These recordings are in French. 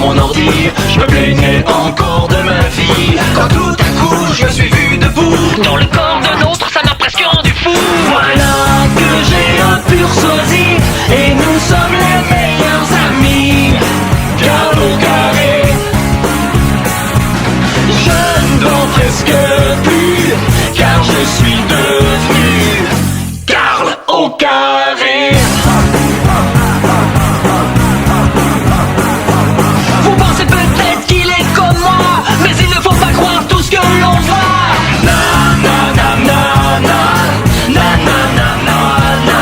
mon ordi. Je me plaignais encore de ma vie, quand tout à coup je me suis vu debout. Dans le corps d'un autre, ça m'a presque rendu fou. Voilà que j'ai un pur sosie, et nous sommes les meilleurs amis. Carl au carré, je ne dors presque plus, car je suis devenu Carl au carré. Vous pensez peut-être qu'il est comme moi, mais il ne faut pas croire tout ce que l'on voit. Na na na na na, na na na na na.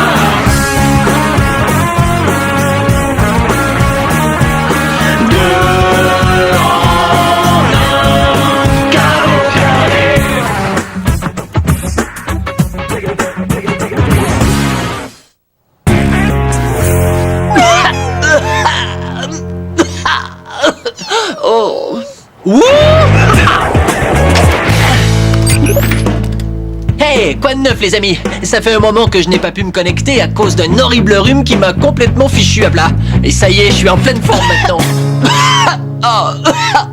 Deux en un, Carl au carré. Oh. Hey, quoi de neuf les amis? Ça fait un moment que je n'ai pas pu me connecter à cause d'un horrible rhume qui m'a complètement fichu à plat. Et ça y est, je suis en pleine forme maintenant. Oh.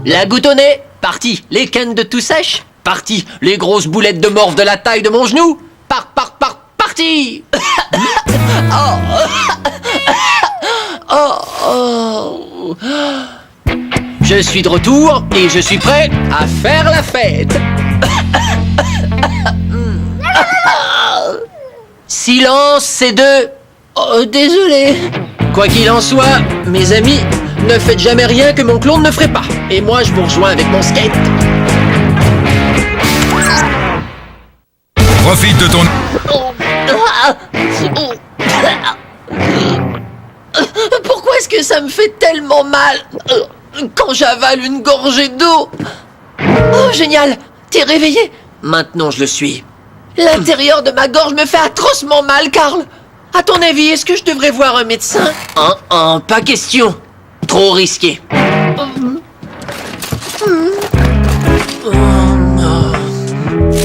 La goutte au nez, parti. Les cannes de tout sèche, parti. Les grosses boulettes de morve de la taille de mon genou, parti. Oh. Oh. Oh. Je suis de retour et je suis prêt à faire la fête. Silence, c'est deux. Oh, désolé. Quoi qu'il en soit, mes amis, ne faites jamais rien que mon clone ne ferait pas. Et moi, je vous rejoins avec mon skate. Profite de ton... Pourquoi est-ce que ça me fait tellement mal quand j'avale une gorgée d'eau? Oh, génial. T'es réveillé? Maintenant, je le suis. L'intérieur de ma gorge me fait atrocement mal, Carl. À ton avis, est-ce que je devrais voir un médecin? Pas question. Trop risqué.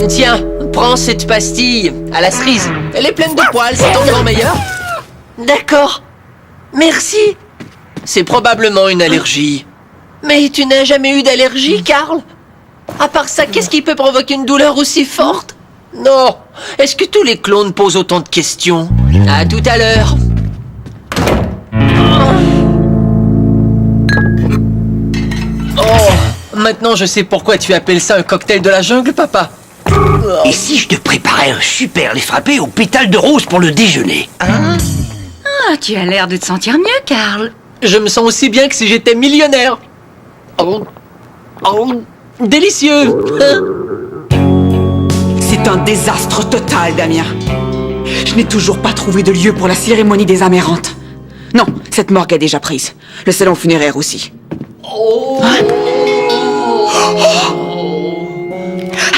Tiens, prends cette pastille à la cerise. Elle est pleine de poils, c'est ton grand meilleur. D'accord. Merci. C'est probablement une allergie. Mais tu n'as jamais eu d'allergie, Carl? À part ça, qu'est-ce qui peut provoquer une douleur aussi forte? Non. Est-ce que tous les clones posent autant de questions? À tout à l'heure. Oh, maintenant je sais pourquoi tu appelles ça un cocktail de la jungle, papa. Et si je te préparais un super lait frappé aux pétales de rose pour le déjeuner? Ah, tu as l'air de te sentir mieux, Carl. Je me sens aussi bien que si j'étais millionnaire. Oh, délicieux. C'est un désastre total, Damien. Je n'ai toujours pas trouvé de lieu pour la cérémonie des amérantes. Non, cette morgue est déjà prise. Le salon funéraire aussi.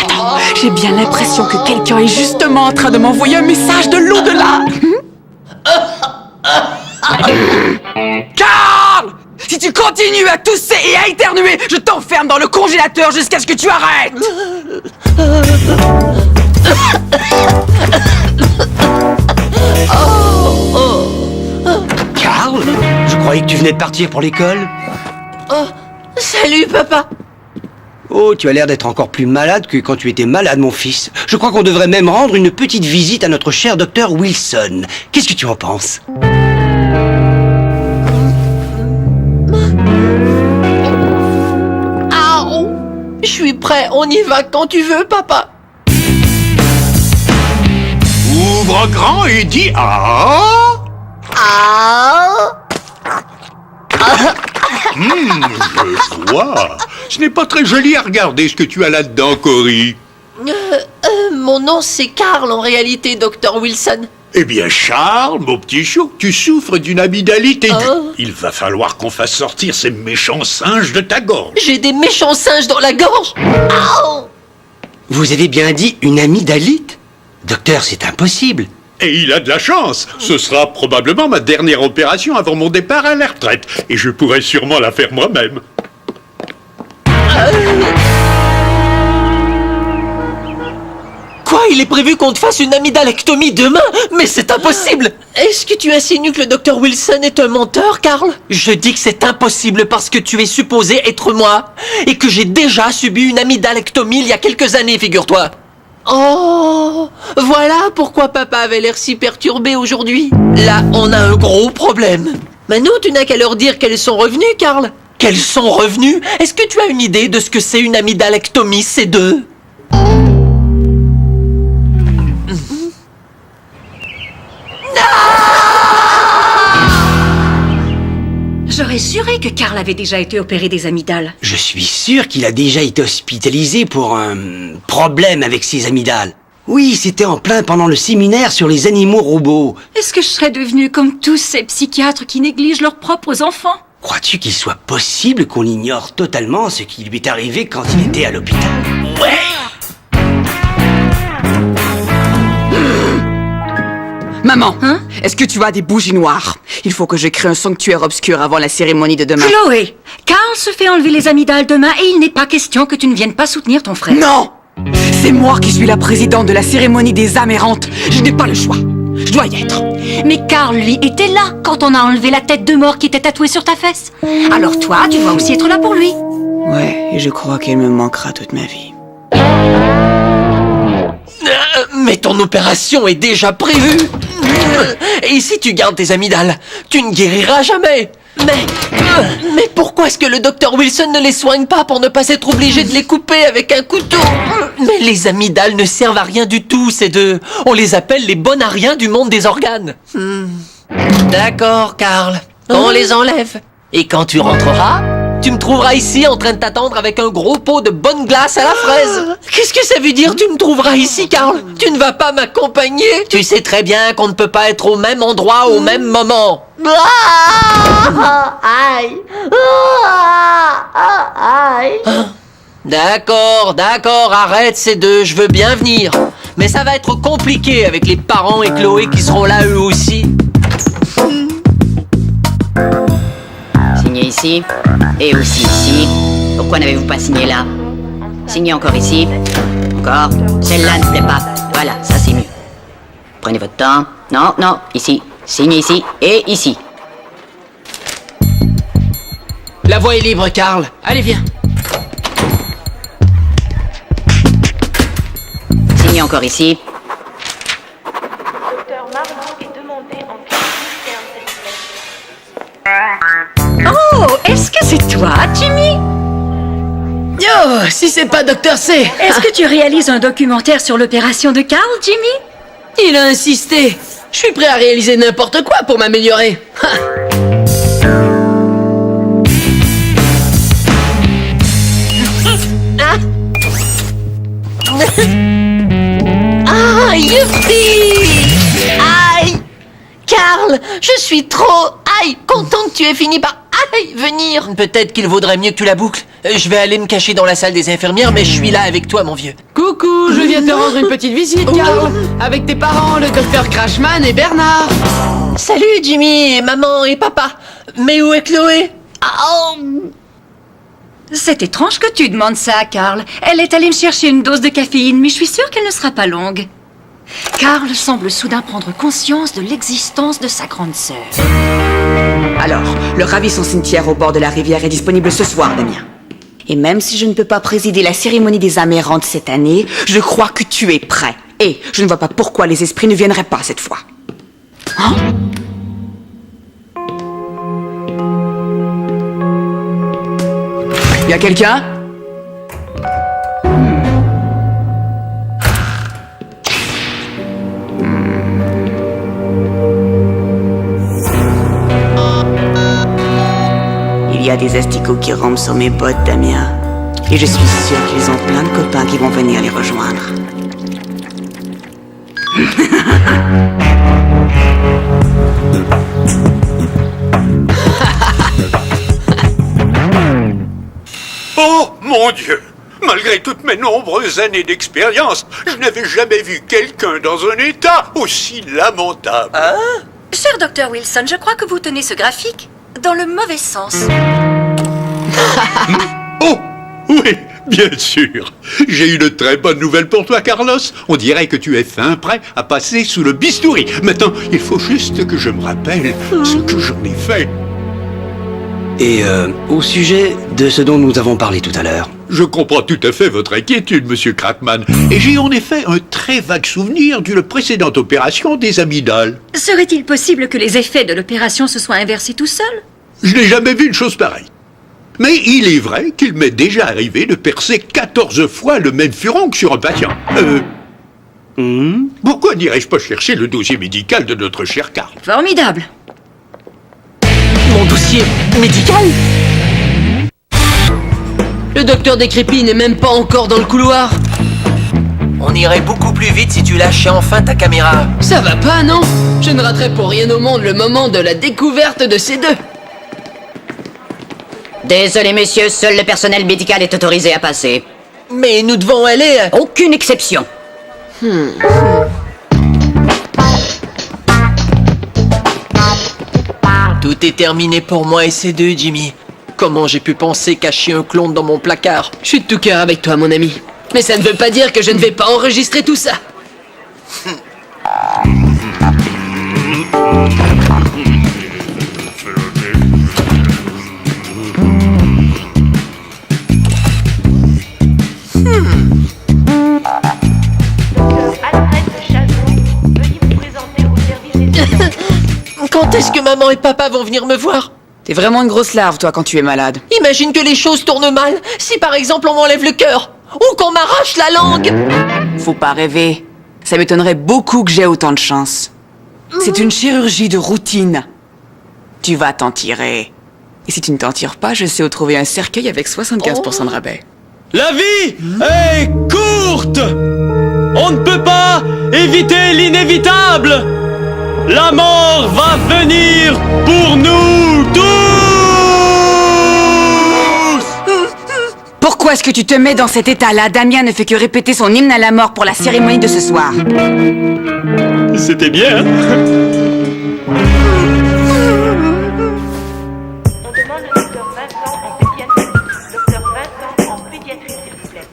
Attends, j'ai bien l'impression que quelqu'un est justement en train de m'envoyer un message de l'au-delà. Carl! Si tu continues à tousser et à éternuer, je t'enferme dans le congélateur jusqu'à ce que tu arrêtes. Carl, je croyais que tu venais de partir pour l'école. Oh, salut, papa. Oh, tu as l'air d'être encore plus malade que quand tu étais malade, mon fils. Je crois qu'on devrait même rendre une petite visite à notre cher docteur Wilson. Qu'est-ce que tu en penses? Je suis prêt, on y va quand tu veux, papa. Ouvre grand et dis ah. Je vois. Ce n'est pas très joli à regarder ce que tu as là-dedans, Cory. Mon nom c'est Carl en réalité, docteur Wilson. Eh bien, Charles, mon petit chou, tu souffres d'une amygdalite aiguë. Il va falloir qu'on fasse sortir ces méchants singes de ta gorge. J'ai des méchants singes dans la gorge. Vous avez bien dit une amygdalite? Docteur, c'est impossible. Et il a de la chance. Ce sera probablement ma dernière opération avant mon départ à la retraite. Et je pourrai sûrement la faire moi-même. Quoi, Il est prévu qu'on te fasse une amydalectomie demain, mais c'est impossible. Est-ce que tu insinues que le docteur Wilson est un menteur, Carl? Je dis que c'est impossible parce que tu es supposé être moi, et que j'ai déjà subi une amydalectomie il y a quelques années, figure-toi. Oh, voilà pourquoi papa avait l'air si perturbé aujourd'hui. Là, on a un gros problème. Maintenant, tu n'as qu'à leur dire qu'elles sont revenues, Carl. Qu'elles sont revenues? Est-ce que tu as une idée de ce que c'est une amydalectomie, ces deux? J'aurais juré que Carl avait déjà été opéré des amygdales. Je suis sûr qu'il a déjà été hospitalisé pour un problème avec ses amygdales. Oui, c'était en plein pendant le séminaire sur les animaux robots. Est-ce que je serais devenue comme tous ces psychiatres qui négligent leurs propres enfants? Crois-tu qu'il soit possible qu'on ignore totalement ce qui lui est arrivé quand il était à l'hôpital? Ouais. Maman, Hein? est-ce que tu as des bougies noires? Il faut que je crée un sanctuaire obscur avant la cérémonie de demain. Chloé, Carl se fait enlever les amygdales demain et il n'est pas question que tu ne viennes pas soutenir ton frère. Non! C'est moi qui suis la présidente de la cérémonie des âmes errantes. Je n'ai pas le choix. Je dois y être. Mais Carl, lui, était là quand on a enlevé la tête de mort qui était tatouée sur ta fesse. Alors toi, tu dois aussi être là pour lui. Ouais, et je crois qu'il me manquera toute ma vie. Mais ton opération est déjà prévue. Et si tu gardes tes amygdales, tu ne guériras jamais. Mais pourquoi est-ce que le docteur Wilson ne les soigne pas pour ne pas être obligé de les couper avec un couteau? Mais les amygdales ne servent à rien du tout, ces deux. On les appelle les bonariens du monde des organes. D'accord, Carl. On les enlève. Et quand tu rentreras, tu me trouveras ici en train de t'attendre avec un gros pot de bonne glace à la fraise. Qu'est-ce que ça veut dire, tu me trouveras ici, Carl? Tu ne vas pas m'accompagner? Tu sais très bien qu'on ne peut pas être au même endroit au même moment. Aïe. Aïe. D'accord, arrête ces deux, je veux bien venir. Mais ça va être compliqué avec les parents et Chloé qui seront là eux aussi. Signez ici, et aussi ici. Pourquoi n'avez-vous pas signé là? Signez encore ici. Encore. Celle-là ne plaît pas. Voilà, ça c'est mieux. Prenez votre temps. Non, ici. Signez ici et ici. La voie est libre, Carl. Allez, viens. Signez encore ici. Docteur Marlowe est demandé en visite Oh, est-ce que c'est toi, Jimmy? Yo, si c'est pas Docteur C. Est-ce que tu réalises un documentaire sur l'opération de Carl, Jimmy? Il a insisté. Je suis prêt à réaliser n'importe quoi pour m'améliorer. Ah, youpi! Aïe! Carl, je suis trop... Aïe! Content que tu aies fini par... Aïe! Venir! Peut-être qu'il vaudrait mieux que tu la boucles. Je vais aller me cacher dans la salle des infirmières, mais je suis là avec toi, mon vieux. Coucou, je viens te rendre une petite visite, Carl. Avec tes parents, le docteur Crashman et Bernard. Salut, Jimmy, et maman et papa. Mais où est Chloé? C'est étrange que tu demandes ça, Carl. Elle est allée me chercher une dose de caféine, mais je suis sûre qu'elle ne sera pas longue. Carl semble soudain prendre conscience de l'existence de sa grande sœur. Alors, le ravissant cimetière au bord de la rivière est disponible ce soir, Damien. Et même si je ne peux pas présider la cérémonie des âmes errantes cette année, je crois que tu es prêt. Et je ne vois pas pourquoi les esprits ne viendraient pas cette fois. Hein? Y a quelqu'un? Il y a des asticots qui rampent sur mes bottes, Damien. Et je suis sûre qu'ils ont plein de copains qui vont venir les rejoindre. Oh, mon Dieu! Malgré toutes mes nombreuses années d'expérience, je n'avais jamais vu quelqu'un dans un état aussi lamentable. Cher docteur Wilson, je crois que vous tenez ce graphique dans le mauvais sens. Oh, oui, Bien sûr. J'ai une très bonne nouvelle pour toi, Carlos. On dirait que tu es fin prêt à passer sous le bistouri. Maintenant, il faut juste que je me rappelle ce que j'en ai fait. Et au sujet de ce dont nous avons parlé tout à l'heure. Je comprends tout à fait votre inquiétude, Monsieur Crackman. Et j'ai en effet un très vague souvenir d'une précédente opération des amygdales. Serait-il possible que les effets de l'opération se soient inversés tout seuls? Je n'ai jamais vu une chose pareille. Mais il est vrai qu'il m'est déjà arrivé de percer 14 fois le même furoncle sur un patient. Pourquoi n'irais-je pas chercher le dossier médical de notre cher Karl? Formidable. Mon dossier médical? Le docteur décrépit n'est même pas encore dans le couloir. On irait beaucoup plus vite si tu lâchais enfin ta caméra. Ça va pas, non? Je ne raterai pour rien au monde le moment de la découverte de ces deux. Désolé, messieurs, seul le personnel médical est autorisé à passer. Mais nous devons aller... Aucune exception. Tout est terminé pour moi et ces deux, Jimmy. Comment j'ai pu penser cacher un clone dans mon placard? Je suis de tout cœur avec toi, mon ami. Mais ça ne veut pas dire que je ne vais pas enregistrer tout ça. Alfred Chazot, veuillez vous présenter au service des urgences. Quand est-ce que maman et papa vont venir me voir? T'es vraiment une grosse larve, toi, quand tu es malade. Imagine que les choses tournent mal. Si par exemple on m'enlève le cœur, ou qu'on m'arrache la langue. Faut pas rêver. Ça m'étonnerait beaucoup que j'ai autant de chance. C'est une chirurgie de routine. Tu vas t'en tirer. Et si tu ne t'en tires pas, je sais où trouver un cercueil avec 75% de rabais. La vie est courte. On ne peut pas éviter l'inévitable. La mort va venir pour nous tous. Pourquoi est-ce que tu te mets dans cet état-là? Damien ne fait que répéter son hymne à la mort pour la cérémonie de ce soir. C'était bien. On demande le docteur Vincent en pédiatrie. Docteur Vincent en pédiatrie, s'il vous plaît.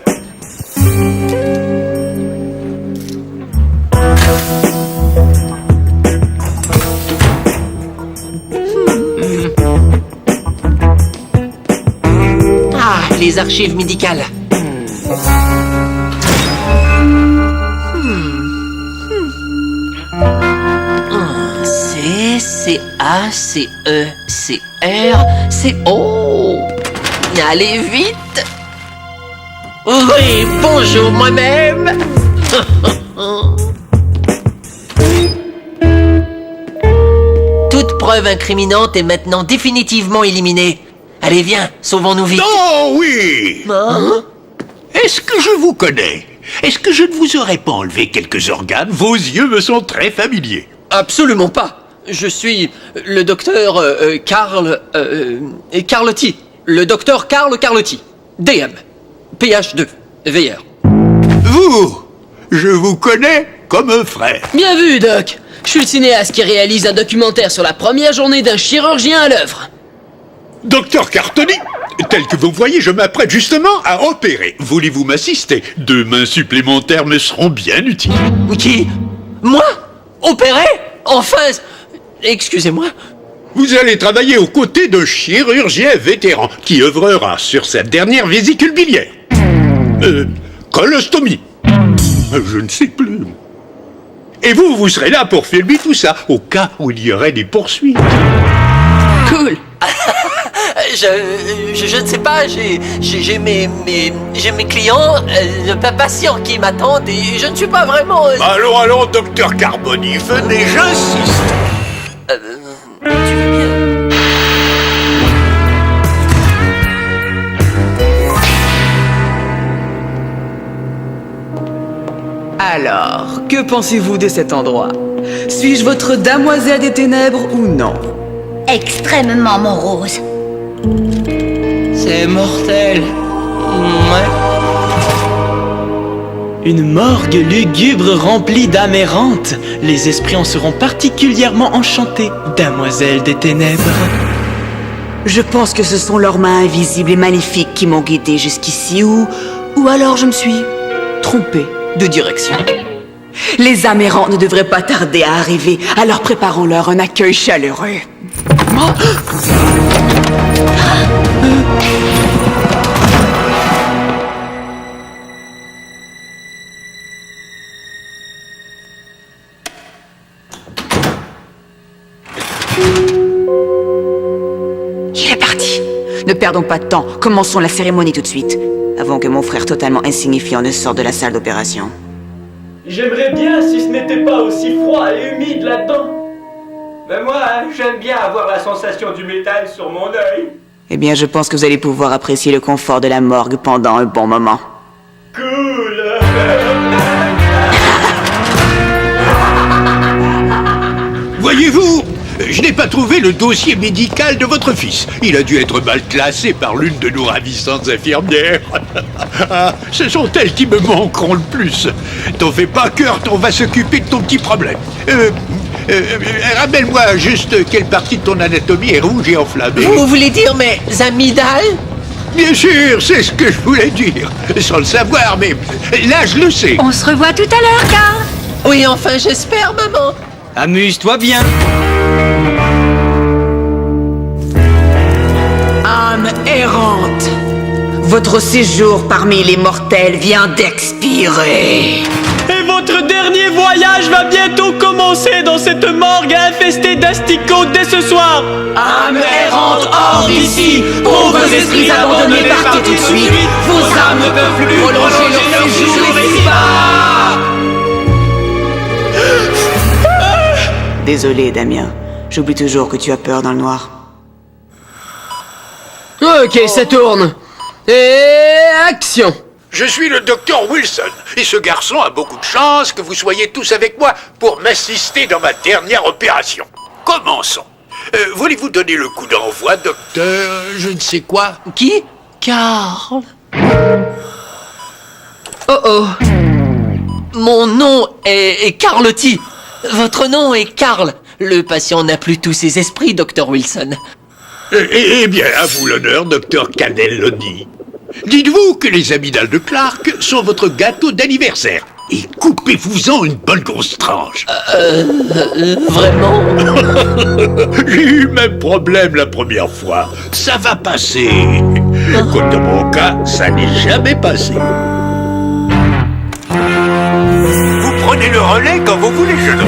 Ah, les archives médicales. C-C-A-C-E-C-R-C-O. Allez vite. Oui, bonjour moi-même. Toute preuve incriminante est maintenant définitivement éliminée. Allez, viens, sauvons-nous vite. Oh oui! Hein? Est-ce que je vous connais? Est-ce que je ne vous aurais pas enlevé quelques organes? Vos yeux me sont très familiers. Absolument pas. Je suis le docteur Karl Carlotti. Le docteur Karl Carlotti. DM. PH2. VR. Vous! Je vous connais comme un frère. Bien vu, Doc. Je suis le cinéaste qui réalise un documentaire sur la première journée d'un chirurgien à l'œuvre. Docteur Cartoni, tel que vous voyez, je m'apprête justement à opérer. Voulez-vous m'assister? 2 mains supplémentaires me seront bien utiles. Qui? Moi? Opéré? Enfin... Excusez-moi. Vous allez travailler aux côtés d'un chirurgien vétéran qui œuvrera sur sa dernière vésicule biliaire. Colostomie. Je ne sais plus. Et vous serez là pour filmer tout ça, au cas où il y aurait des poursuites. Cool. Je ne sais pas, j'ai mes clients, patients qui m'attendent et je ne suis pas vraiment... Allons, docteur Carboni, venez, j'insiste. Tu veux bien? Alors, que pensez-vous de cet endroit? Suis-je votre damoiselle des ténèbres ou non? Extrêmement morose. C'est mortel. Ouais. Une morgue lugubre remplie d'âmes errantes. Les esprits en seront particulièrement enchantés, damoiselle des ténèbres. Je pense que ce sont leurs mains invisibles et magnifiques qui m'ont guidée jusqu'ici, ou alors je me suis trompée de direction. Les Amérans ne devraient pas tarder à arriver, alors préparons-leur un accueil chaleureux. Il est parti. Ne perdons pas de temps, commençons la cérémonie tout de suite, avant que mon frère totalement insignifiant ne sorte de la salle d'opération. J'aimerais bien si ce n'était pas aussi froid et humide là-dedans. Mais moi, j'aime bien avoir la sensation du métal sur mon œil. Eh bien, je pense que vous allez pouvoir apprécier le confort de la morgue pendant un bon moment. Cool. Voyez-vous, je n'ai pas trouvé le dossier médical de votre fils. Il a dû être mal classé par l'une de nos ravissantes infirmières. Ah, ce sont elles qui me manqueront le plus. T'en fais pas, Kurt, on va s'occuper de ton petit problème. Rappelle-moi juste quelle partie de ton anatomie est rouge et enflammée. Vous voulez dire mes amygdales? Bien sûr, c'est ce que je voulais dire. Sans le savoir, mais là, je le sais. On se revoit tout à l'heure, Carl. Oui, enfin, j'espère, maman. Amuse-toi bien. Âme errante, votre séjour parmi les mortels vient d'expirer. Et votre dernier voyage va bientôt commencer dans cette morgue infestée d'asticots dès ce soir. Âme errante hors d'ici, pauvres esprits abandonnés, partez tout de suite. Vos âmes ne peuvent plus prolonger leur séjour ici-bas. Désolé, Damien. J'oublie toujours que tu as peur dans le noir. Ok, ça tourne. Et action. Je suis le docteur Wilson, et ce garçon a beaucoup de chance que vous soyez tous avec moi pour m'assister dans ma dernière opération. Commençons. Voulez-vous donner le coup d'envoi, docteur je ne sais quoi? Qui? Carl. Oh oh. Mon nom est Carlotti. Votre nom est Carl. Le patient n'a plus tous ses esprits, docteur Wilson. Eh bien, à vous l'honneur, docteur Cannelloni. Dites-vous que les amygdales de Clark sont votre gâteau d'anniversaire. Et coupez-vous-en une bonne grosse tranche. Vraiment? J'ai eu le même problème la première fois. Ça va passer. Quant dans mon cas, ça n'est jamais passé. Vous prenez le relais quand vous voulez, jeune homme.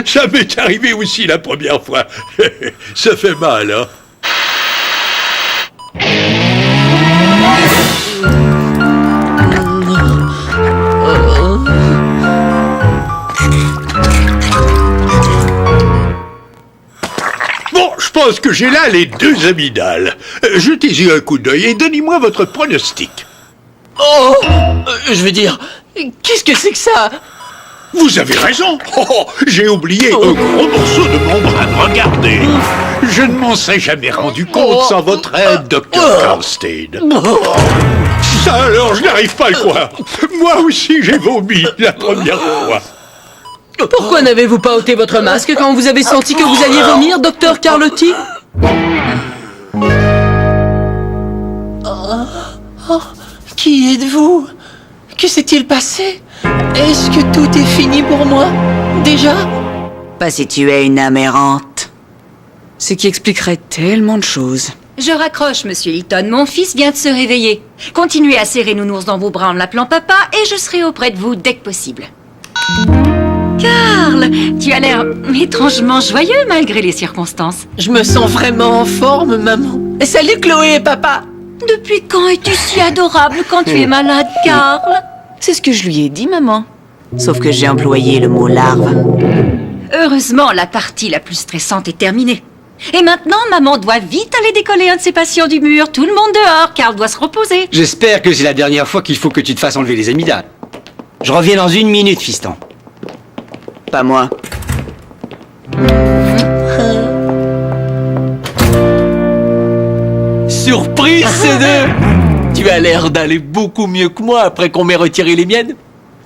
Ça m'est arrivé aussi la première fois. Ça fait mal, hein? Bon, je pense que j'ai là les deux amygdales. Jetez-y un coup d'œil et donnez-moi votre pronostic. Oh, je veux dire, qu'est-ce que c'est que ça? Vous avez raison. J'ai oublié un gros morceau de mon bras. Regardez. Je ne m'en serais jamais rendu compte sans votre aide, Dr. Karlstein. Ça alors, je n'arrive pas à le croire. Moi aussi, j'ai vomi la première fois. Pourquoi n'avez-vous pas ôté votre masque quand vous avez senti que vous alliez vomir, docteur Carlotti? Qui êtes-vous? Que s'est-il passé? Est-ce que tout est fini pour moi? Déjà? Pas si tu es une âme errante. Ce qui expliquerait tellement de choses. Je raccroche, monsieur Hilton. Mon fils vient de se réveiller. Continuez à serrer Nounours dans vos bras en l'appelant papa et je serai auprès de vous dès que possible. Carl, tu as l'air étrangement joyeux malgré les circonstances. Je me sens vraiment en forme, maman. Salut Chloé et papa. Depuis quand es-tu si adorable quand tu es malade, Carl? C'est ce que je lui ai dit, maman. Sauf que j'ai employé le mot larve. Heureusement, la partie la plus stressante est terminée. Et maintenant, maman doit vite aller décoller un de ses patients du mur. Tout le monde dehors, Carl doit se reposer. J'espère que c'est la dernière fois qu'il faut que tu te fasses enlever les amygdales. Je reviens dans 1 minute, fiston. Pas moi. Surprise, ces deux. Tu as l'air d'aller beaucoup mieux que moi après qu'on m'ait retiré les miennes.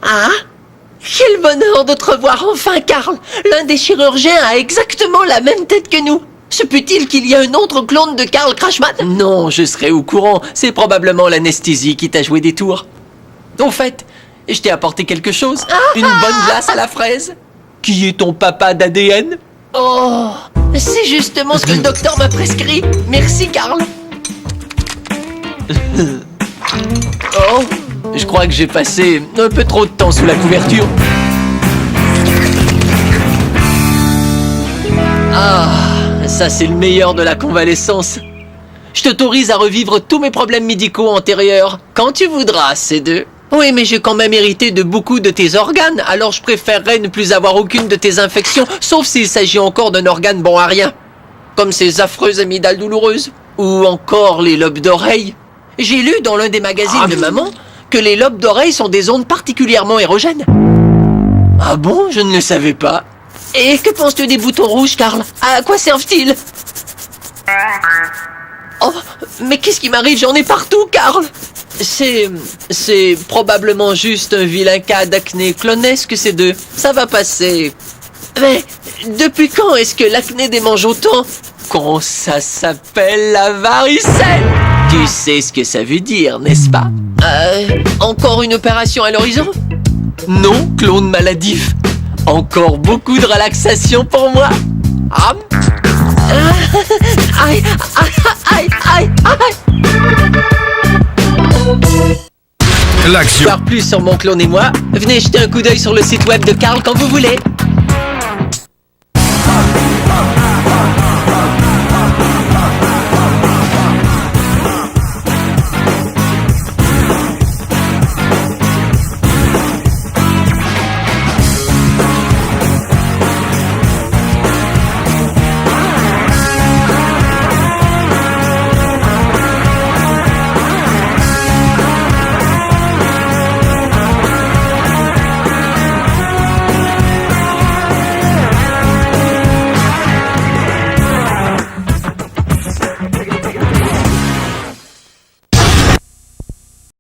Hein? Quel bonheur de te revoir enfin, Karl. L'un des chirurgiens a exactement la même tête que nous. Se peut-il qu'il y ait un autre clone de Karl Crashman? Non, je serai au courant. C'est probablement l'anesthésie qui t'a joué des tours. Au fait, je t'ai apporté quelque chose. Une bonne glace à la fraise. Qui est ton papa d'ADN? Oh, c'est justement ce que le docteur m'a prescrit. Merci, Karl. Oh, je crois que j'ai passé un peu trop de temps sous la couverture. Ah, ça c'est le meilleur de la convalescence. Je t'autorise à revivre tous mes problèmes médicaux antérieurs, quand tu voudras, C2. Oui, mais j'ai quand même hérité de beaucoup de tes organes, alors je préférerais ne plus avoir aucune de tes infections, sauf s'il s'agit encore d'un organe bon à rien. Comme ces affreuses amygdales douloureuses, ou encore les lobes d'oreille. J'ai lu dans l'un des magazines de maman que les lobes d'oreille sont des zones particulièrement érogènes. Ah bon? Je ne le savais pas. Et que penses-tu des boutons rouges, Karl? À quoi servent-ils? Oh, mais qu'est-ce qui m'arrive? J'en ai partout, Karl! C'est probablement juste un vilain cas d'acné clonesque, ces deux. Ça va passer. Mais depuis quand est-ce que l'acné démange autant? Quand ça s'appelle la varicelle! Tu sais ce que ça veut dire, n'est-ce pas? Encore une opération à l'horizon? Non, clone maladif. Encore beaucoup de relaxation pour moi. Ah. Aïe, aïe, aïe, aïe. L'action. Pour plus sur mon clone et moi, venez jeter un coup d'œil sur le site web de Karl quand vous voulez.